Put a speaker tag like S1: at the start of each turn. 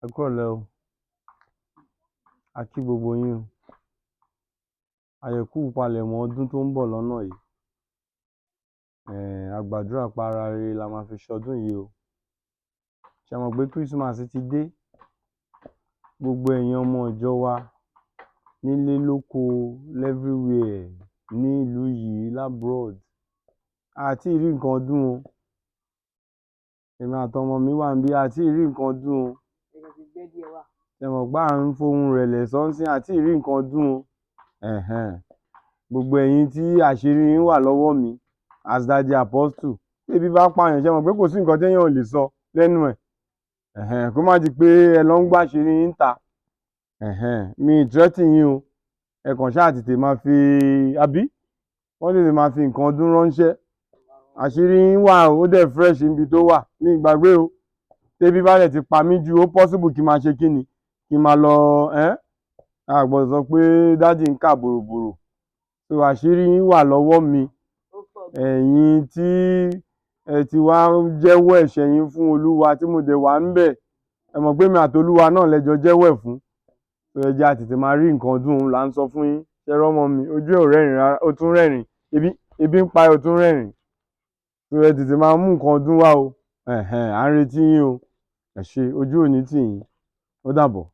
S1: Ẹ kúrọ̀lẹ́ o, a kí gbogbo yín o. Àyẹ̀kú palẹ̀mọ́ ọdún tó ń bọ̀ lọ́nà yìí. A gbàdúrà pé ara rere la máa fi ṣọdún yìí o. Ṣé ẹ mọ̀ pé Christmas ti dé? Gbogbo ẹ̀yin ọmọ ìjọ wa nílé lóko everywhere ní ìlú yìí labroad. A tí ì rí nǹkan ọdún o. Èmi àtọmọ mi wà níbí, a tí ì rí nǹkan ọdún o. Ṣé ẹ mọ̀ pé à ń fohùn rẹ̀lẹ̀ sọ́ ńsìn, a tí ì rí nǹkan ọdún o. Gbogbo ẹ̀yin tí àṣírí yín wà lọ́wọ́ mi as Daddy Apostle, tébi bá pààyàn, ṣé ẹ mọ̀ pé kò sí nǹkan téèyàn ò lè sọ lẹ́nu ẹ̀. Kó má di pé ẹ lọ ń gbàṣírí yín ta. Mi ì threaten yín o. Ẹ kàn ṣáà tètè máa fi àbí wọ́n tètè máa fi nǹkan ọdún ránṣẹ́. Àṣírí yín wà ó dẹ̀ fresh níbi tó wà. Mi ì gbàgbé o. Tébi bá dẹ̀ ti pa mí jù, ó possible kí n máa ṣe kí ni? Kí n máa lọ a gbọ́dọ̀ sọ pé dádì ń kà bòròbòrò. So àṣírí yín wà lọ́wọ́ mi. Ẹ̀yin tí ẹ ti wá jẹ́wọ́ ẹ̀ṣẹ̀ yín fún Olúwa tí mo dẹ̀ wà ńbẹ̀. Ẹ mọ̀ pé èmi àti Olúwa náà lẹ jọ jẹ́wọ́ ẹ̀ fún. So ẹ jẹ́ a tètè máa rí nǹkan ọdún, òun là ń sọ fún yín. Ṣé ẹ rọ́mọ mi? Ojú ẹ̀ ò rẹ́rìn-ín rárá, ó tún rẹ́rìn-ín. Ebi ń pa ẹ́, ó tún rẹ́rìn-ín. So ẹ tètè máa mú nǹkan ọdún wá o. À ń retí yín o. Ẹ ṣé, ojú ò ní tì yín. Ó dàbọ̀.